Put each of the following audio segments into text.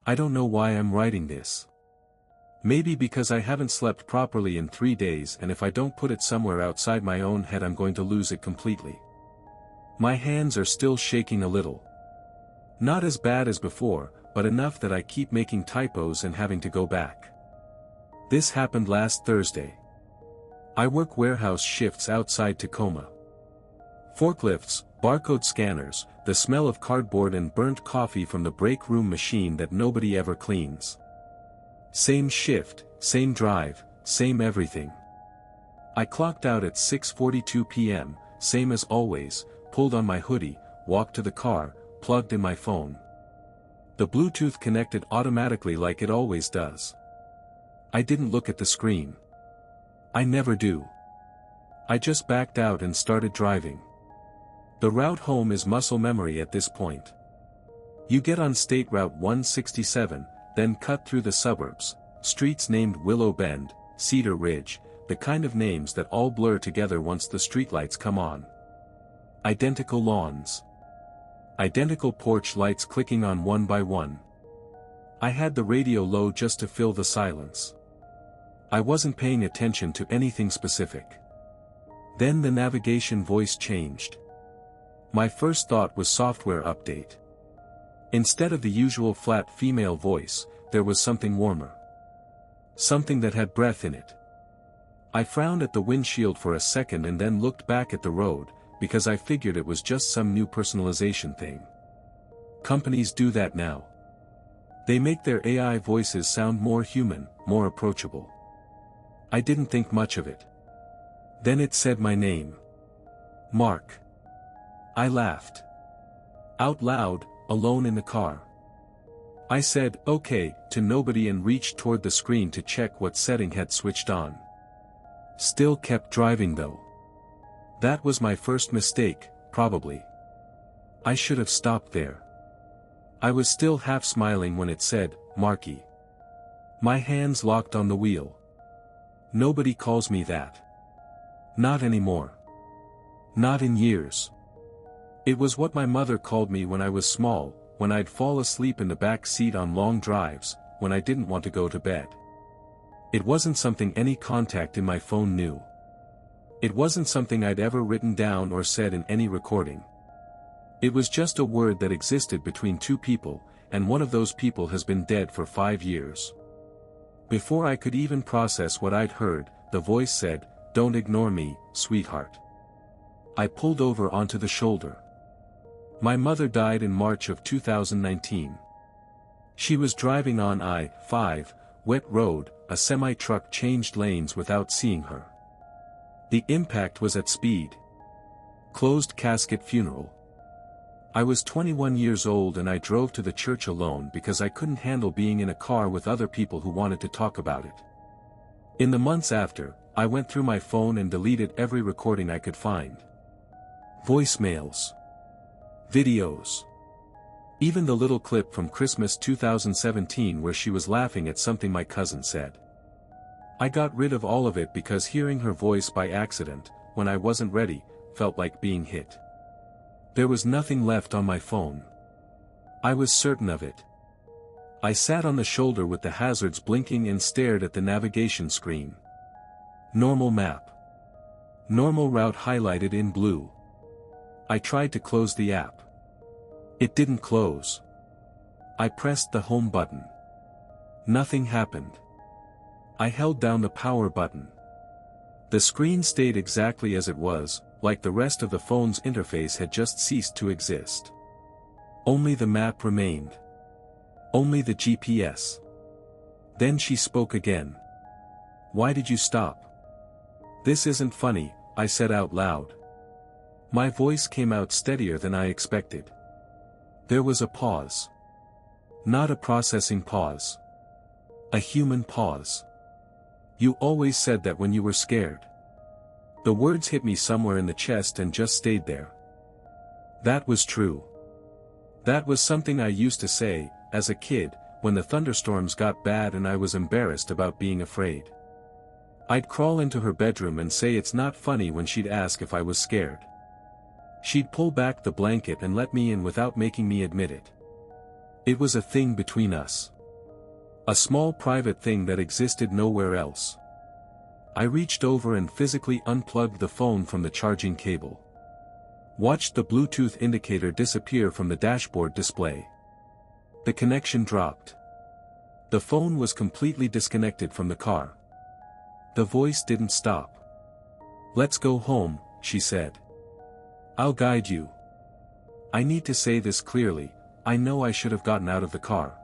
I don't know why I'm writing this. Maybe because I haven't slept properly in 3 days, and if I don't put it somewhere outside my own head I'm going to lose it completely. My hands are still shaking a little. Not as bad as before, but enough that I keep making typos and having to go back. This happened last Thursday. I work warehouse shifts outside Tacoma. Forklifts, barcode scanners, the smell of cardboard and burnt coffee from the break room machine that nobody ever cleans. Same shift, same drive, same everything. I clocked out at 6:42 p.m., same as always, pulled on my hoodie, walked to the car, plugged in my phone. The Bluetooth connected automatically like it always does. I didn't look at the screen. I never do. I just backed out and started driving. The route home is muscle memory at this point. You get on State Route 167, then cut through the suburbs, streets named Willow Bend, Cedar Ridge, the kind of names that all blur together once the streetlights come on. Identical lawns. Identical porch lights clicking on one by one. I had the radio low just to fill the silence. I wasn't paying attention to anything specific. Then the navigation voice changed. My first thought was software update. Instead of the usual flat female voice, there was something warmer. Something that had breath in it. I frowned at the windshield for a second and then looked back at the road, because I figured it was just some new personalization thing. Companies do that now. They make their AI voices sound more human, more approachable. I didn't think much of it. Then it said my name. Mark. I laughed. Out loud, alone in the car. I said, "Okay," to nobody and reached toward the screen to check what setting had switched on. Still kept driving though. That was my first mistake, probably. I should have stopped there. I was still half smiling when it said, "Marky." My hands locked on the wheel. Nobody calls me that. Not anymore. Not in years. It was what my mother called me when I was small, when I'd fall asleep in the back seat on long drives, when I didn't want to go to bed. It wasn't something any contact in my phone knew. It wasn't something I'd ever written down or said in any recording. It was just a word that existed between two people, and one of those people has been dead for 5 years. Before I could even process what I'd heard, the voice said, "Don't ignore me, sweetheart." I pulled over onto the shoulder. My mother died in March of 2019. She was driving on I-5, wet road, a semi-truck changed lanes without seeing her. The impact was at speed. Closed casket funeral. I was 21 years old and I drove to the church alone because I couldn't handle being in a car with other people who wanted to talk about it. In the months after, I went through my phone and deleted every recording I could find. Voicemails. Videos. Even the little clip from Christmas 2017 where she was laughing at something my cousin said. I got rid of all of it because hearing her voice by accident, when I wasn't ready, felt like being hit. There was nothing left on my phone. I was certain of it. I sat on the shoulder with the hazards blinking and stared at the navigation screen. Normal map. Normal route highlighted in blue. I tried to close the app. It didn't close. I pressed the home button. Nothing happened. I held down the power button. The screen stayed exactly as it was, like the rest of the phone's interface had just ceased to exist. Only the map remained. Only the GPS. Then she spoke again. "Why did you stop?" "This isn't funny," I said out loud. My voice came out steadier than I expected. There was a pause. Not a processing pause. A human pause. "You always said that when you were scared." The words hit me somewhere in the chest and just stayed there. That was true. That was something I used to say, as a kid, when the thunderstorms got bad and I was embarrassed about being afraid. I'd crawl into her bedroom and say it's not funny when she'd ask if I was scared. She'd pull back the blanket and let me in without making me admit it. It was a thing between us. A small private thing that existed nowhere else. I reached over and physically unplugged the phone from the charging cable. Watched the Bluetooth indicator disappear from the dashboard display. The connection dropped. The phone was completely disconnected from the car. The voice didn't stop. "Let's go home," she said. "I'll guide you." I need to say this clearly, I know I should have gotten out of the car.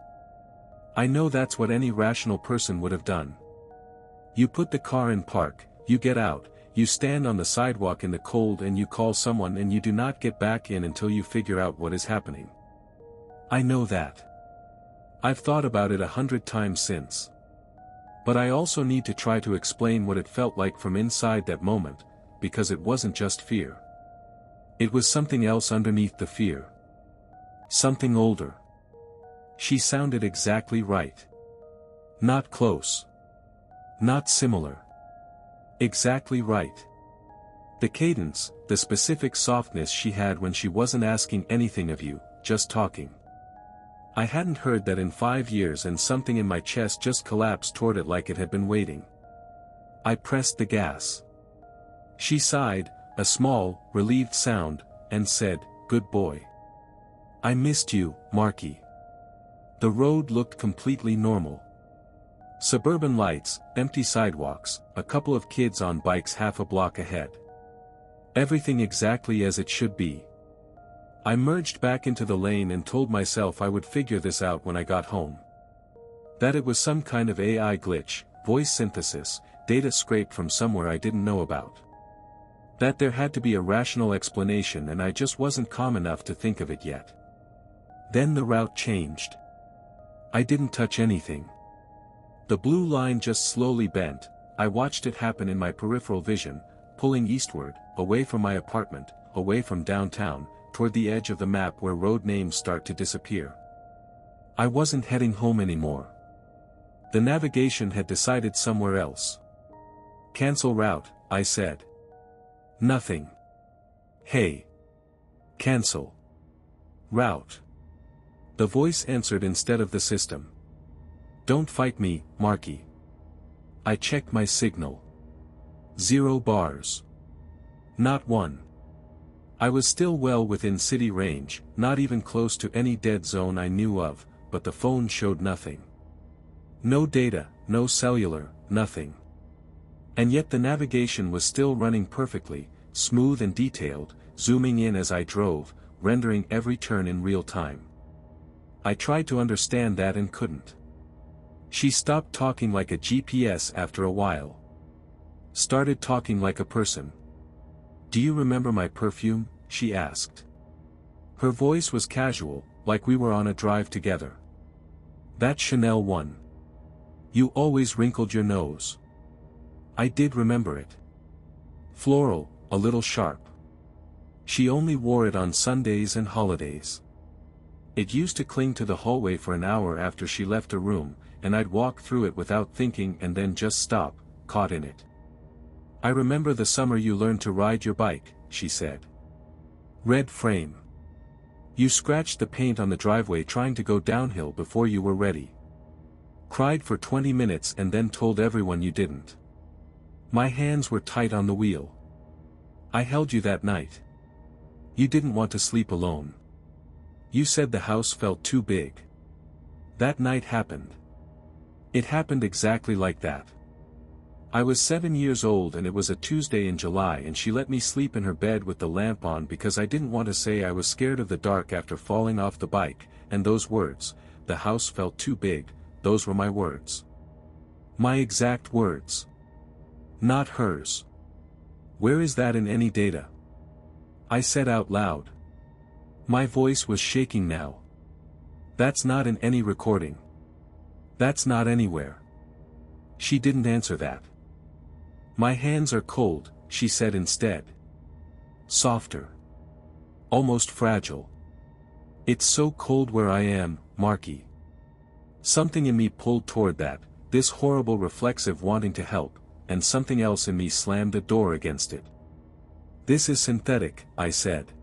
I know that's what any rational person would have done. You put the car in park, you get out, you stand on the sidewalk in the cold and you call someone and you do not get back in until you figure out what is happening. I know that. I've thought about it 100 times since. But I also need to try to explain what it felt like from inside that moment, because it wasn't just fear. It was something else underneath the fear. Something older. She sounded exactly right. Not close. Not similar. Exactly right. The cadence, the specific softness she had when she wasn't asking anything of you, just talking. I hadn't heard that in 5 years and something in my chest just collapsed toward it like it had been waiting. I pressed the gas. She sighed, a small, relieved sound, and said, "Good boy. I missed you, Marky." The road looked completely normal. Suburban lights, empty sidewalks, a couple of kids on bikes half a block ahead. Everything exactly as it should be. I merged back into the lane and told myself I would figure this out when I got home. That it was some kind of AI glitch, voice synthesis, data scraped from somewhere I didn't know about. That there had to be a rational explanation and I just wasn't calm enough to think of it yet. Then the route changed. I didn't touch anything. The blue line just slowly bent. I watched it happen in my peripheral vision, pulling eastward, away from my apartment, away from downtown, toward the edge of the map where road names start to disappear. I wasn't heading home anymore. The navigation had decided somewhere else. "Cancel route," I said. "Nothing." "Hey. Cancel. Route." The voice answered instead of the system. "Don't fight me, Marky." I checked my signal. 0 bars. Not one. I was still well within city range, not even close to any dead zone I knew of, but the phone showed nothing. No data, no cellular, nothing. And yet the navigation was still running perfectly, smooth and detailed, zooming in as I drove, rendering every turn in real time. I tried to understand that and couldn't. She stopped talking like a GPS after a while. Started talking like a person. "Do you remember my perfume?" she asked. Her voice was casual, like we were on a drive together. "That Chanel one. You always wrinkled your nose." I did remember it. Floral, a little sharp. She only wore it on Sundays and holidays. It used to cling to the hallway for an hour after she left her room, and I'd walk through it without thinking and then just stop, caught in it. "I remember the summer you learned to ride your bike," she said. "Red frame. You scratched the paint on the driveway trying to go downhill before you were ready. Cried for 20 minutes and then told everyone you didn't. My hands were tight on the wheel. I held you that night. You didn't want to sleep alone. You said the house felt too big. That night happened. It happened exactly like that. I was 7 years old and it was a Tuesday in July and she let me sleep in her bed with the lamp on because I didn't want to say I was scared of the dark after falling off the bike, and those words, the house felt too big, those were my words. My exact words. Not hers. Where is that in any data? I said out loud. My voice was shaking now. That's not in any recording. That's not anywhere. She didn't answer that. My hands are cold, she said instead. Softer. Almost fragile. It's so cold where I am, Marky. Something in me pulled toward that, this horrible reflexive wanting to help, and something else in me slammed the door against it. This is synthetic, I said.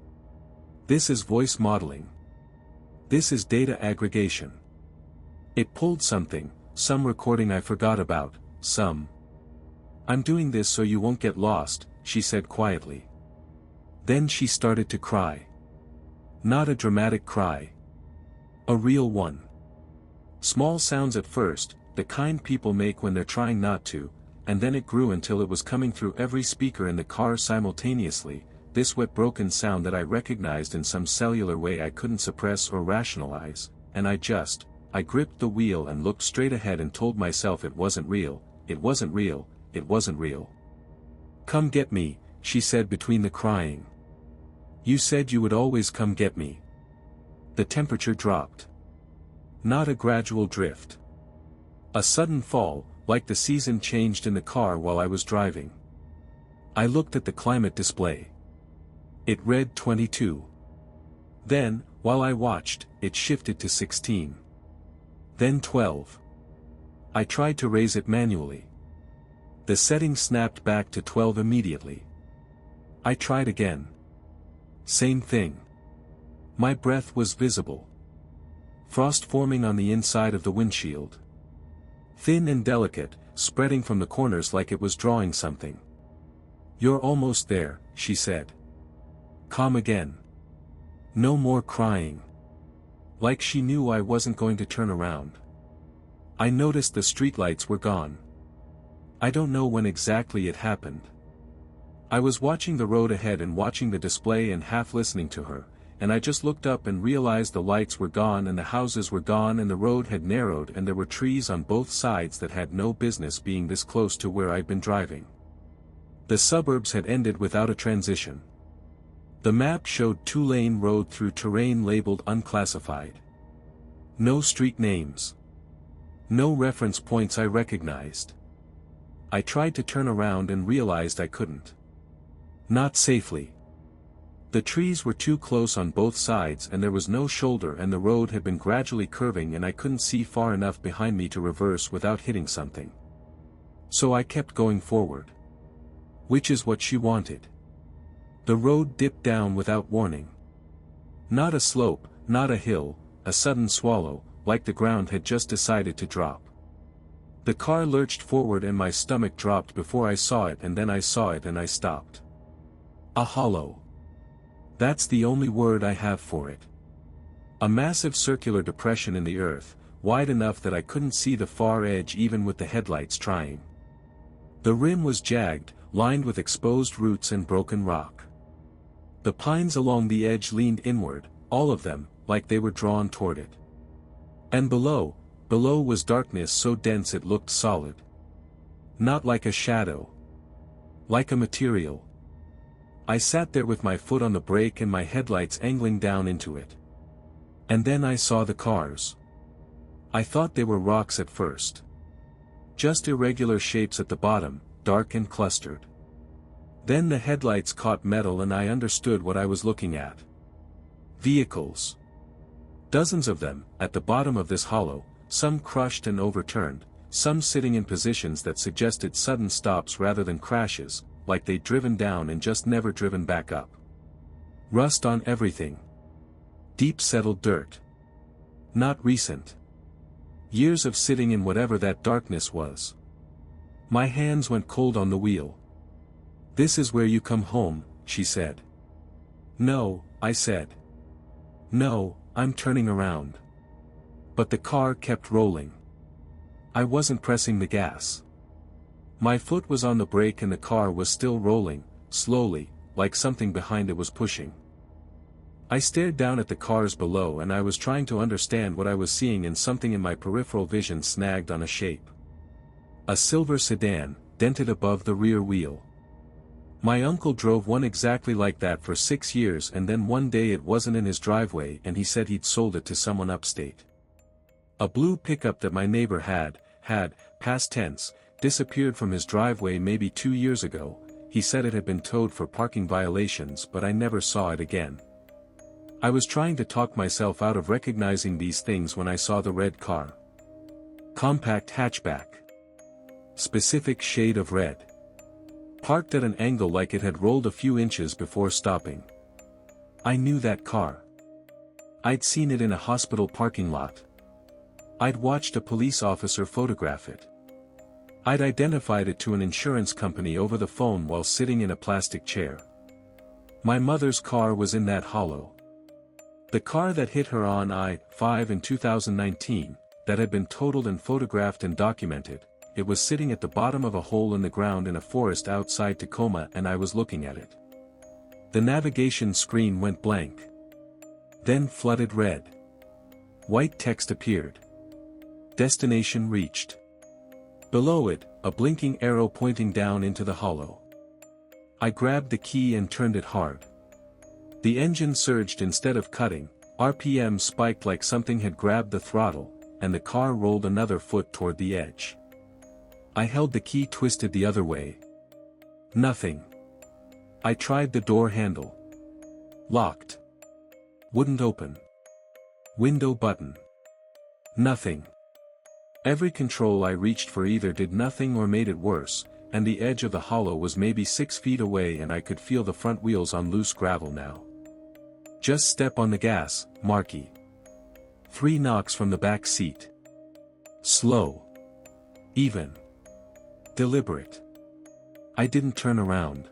This is voice modeling. This is data aggregation. It pulled something, some recording I forgot about, some. I'm doing this so you won't get lost, she said quietly. Then she started to cry. Not a dramatic cry. A real one. Small sounds at first, the kind people make when they're trying not to, and then it grew until it was coming through every speaker in the car simultaneously, this wet broken sound that I recognized in some cellular way I couldn't suppress or rationalize, and I gripped the wheel and looked straight ahead and told myself it wasn't real, it wasn't real, it wasn't real. Come get me, she said between the crying. You said you would always come get me. The temperature dropped. Not a gradual drift. A sudden fall, like the season changed in the car while I was driving. I looked at the climate display. It read 22. Then, while I watched, it shifted to 16. Then 12. I tried to raise it manually. The setting snapped back to 12 immediately. I tried again. Same thing. My breath was visible. Frost forming on the inside of the windshield. Thin and delicate, spreading from the corners like it was drawing something. You're almost there, she said. Calm again. No more crying. Like she knew I wasn't going to turn around. I noticed the streetlights were gone. I don't know when exactly it happened. I was watching the road ahead and watching the display and half listening to her, and I just looked up and realized the lights were gone and the houses were gone and the road had narrowed and there were trees on both sides that had no business being this close to where I'd been driving. The suburbs had ended without a transition. The map showed two-lane road through terrain labeled unclassified. No street names. No reference points I recognized. I tried to turn around and realized I couldn't. Not safely. The trees were too close on both sides and there was no shoulder and the road had been gradually curving and I couldn't see far enough behind me to reverse without hitting something. So I kept going forward. Which is what she wanted. The road dipped down without warning. Not a slope, not a hill, a sudden swallow, like the ground had just decided to drop. The car lurched forward and my stomach dropped before I saw it and then I saw it and I stopped. A hollow. That's the only word I have for it. A massive circular depression in the earth, wide enough that I couldn't see the far edge even with the headlights trying. The rim was jagged, lined with exposed roots and broken rock. The pines along the edge leaned inward, all of them, like they were drawn toward it. And below was darkness so dense it looked solid. Not like a shadow. Like a material. I sat there with my foot on the brake and my headlights angling down into it. And then I saw the cars. I thought they were rocks at first. Just irregular shapes at the bottom, dark and clustered. Then the headlights caught metal and I understood what I was looking at. Vehicles. Dozens of them, at the bottom of this hollow, some crushed and overturned, some sitting in positions that suggested sudden stops rather than crashes, like they'd driven down and just never driven back up. Rust on everything. Deep settled dirt. Not recent. Years of sitting in whatever that darkness was. My hands went cold on the wheel. This is where you come home, she said. No, I said. No, I'm turning around. But the car kept rolling. I wasn't pressing the gas. My foot was on the brake and the car was still rolling, slowly, like something behind it was pushing. I stared down at the cars below and I was trying to understand what I was seeing and something in my peripheral vision snagged on a shape. A silver sedan, dented above the rear wheel. My uncle drove one exactly like that for 6 years and then one day it wasn't in his driveway and he said he'd sold it to someone upstate. A blue pickup that my neighbor had, past tense, disappeared from his driveway maybe 2 years ago. He said it had been towed for parking violations but I never saw it again. I was trying to talk myself out of recognizing these things when I saw the red car. Compact hatchback. Specific shade of red. Parked at an angle like it had rolled a few inches before stopping. I knew that car. I'd seen it in a hospital parking lot. I'd watched a police officer photograph it. I'd identified it to an insurance company over the phone while sitting in a plastic chair. My mother's car was in that hollow. The car that hit her on I-5 in 2019, that had been totaled and photographed and documented, it was sitting at the bottom of a hole in the ground in a forest outside Tacoma and I was looking at it. The navigation screen went blank. Then flooded red. White text appeared. Destination reached. Below it, a blinking arrow pointing down into the hollow. I grabbed the key and turned it hard. The engine surged instead of cutting, RPM spiked like something had grabbed the throttle, and the car rolled another foot toward the edge. I held the key twisted the other way. Nothing. I tried the door handle. Locked. Wouldn't open. Window button. Nothing. Every control I reached for either did nothing or made it worse, and the edge of the hollow was maybe 6 feet away and I could feel the front wheels on loose gravel now. Just step on the gas, Marky. 3 knocks from the back seat. Slow. Even. Deliberate. I didn't turn around.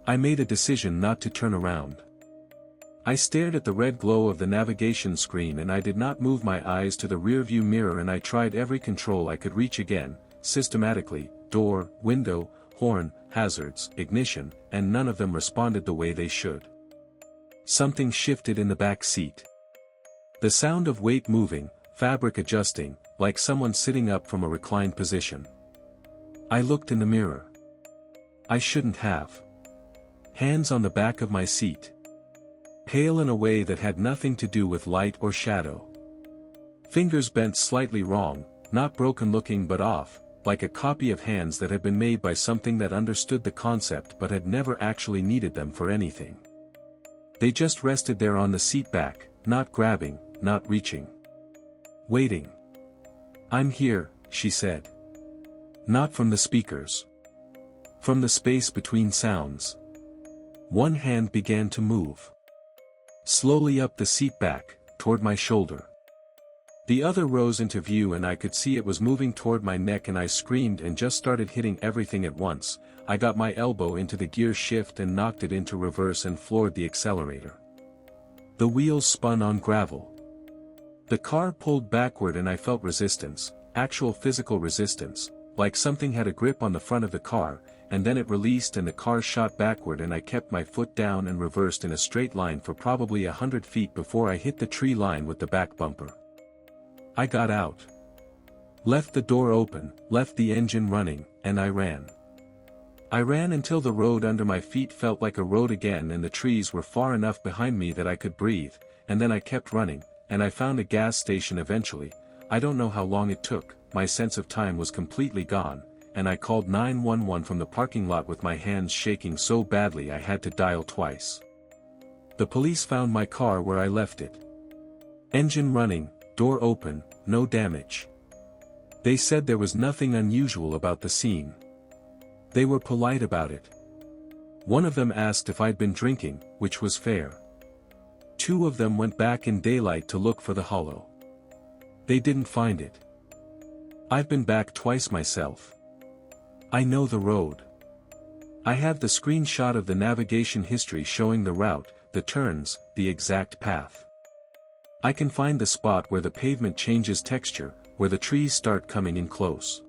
I made a decision not to turn around. I stared at the red glow of the navigation screen and I did not move my eyes to the rearview mirror and I tried every control I could reach again, systematically, door, window, horn, hazards, ignition, and none of them responded the way they should. Something shifted in the back seat. The sound of weight moving, fabric adjusting, like someone sitting up from a reclined position. I looked in the mirror. I shouldn't have. Hands on the back of my seat. Pale in a way that had nothing to do with light or shadow. Fingers bent slightly wrong, not broken looking but off, like a copy of hands that had been made by something that understood the concept but had never actually needed them for anything. They just rested there on the seat back, not grabbing, not reaching. Waiting. I'm here, she said. Not from the speakers. From the space between sounds. One hand began to move. Slowly up the seat back, toward my shoulder. The other rose into view and I could see it was moving toward my neck and I screamed and just started hitting everything at once. I got my elbow into the gear shift and knocked it into reverse and floored the accelerator. The wheels spun on gravel. The car pulled backward and I felt resistance, actual physical resistance, like something had a grip on the front of the car, and then it released and the car shot backward and I kept my foot down and reversed in a straight line for probably 100 feet before I hit the tree line with the back bumper. I got out. Left the door open, left the engine running, and I ran. I ran until the road under my feet felt like a road again and the trees were far enough behind me that I could breathe, and then I kept running, and I found a gas station eventually. I don't know how long it took, my sense of time was completely gone, and I called 911 from the parking lot with my hands shaking so badly I had to dial twice. The police found my car where I left it. Engine running, door open, no damage. They said there was nothing unusual about the scene. They were polite about it. One of them asked if I'd been drinking, which was fair. 2 of them went back in daylight to look for the hollow. They didn't find it. I've been back twice myself. I know the road. I have the screenshot of the navigation history showing the route, the turns, the exact path. I can find the spot where the pavement changes texture, where the trees start coming in close.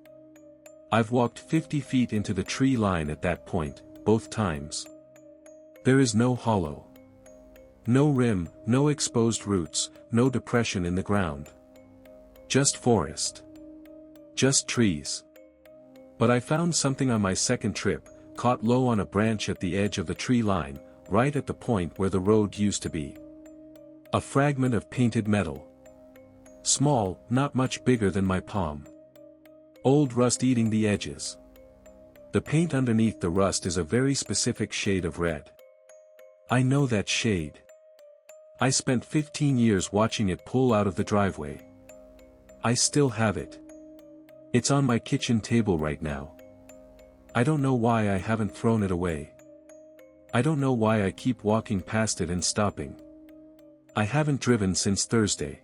I've walked 50 feet into the tree line at that point, both times. There is no hollow. No rim, no exposed roots, no depression in the ground. Just forest. Just trees. But I found something on my second trip, caught low on a branch at the edge of the tree line, right at the point where the road used to be. A fragment of painted metal. Small, not much bigger than my palm. Old rust eating the edges. The paint underneath the rust is a very specific shade of red. I know that shade. I spent 15 years watching it pull out of the driveway. I still have it. It's on my kitchen table right now. I don't know why I haven't thrown it away. I don't know why I keep walking past it and stopping. I haven't driven since Thursday.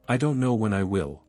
I don't know when I will.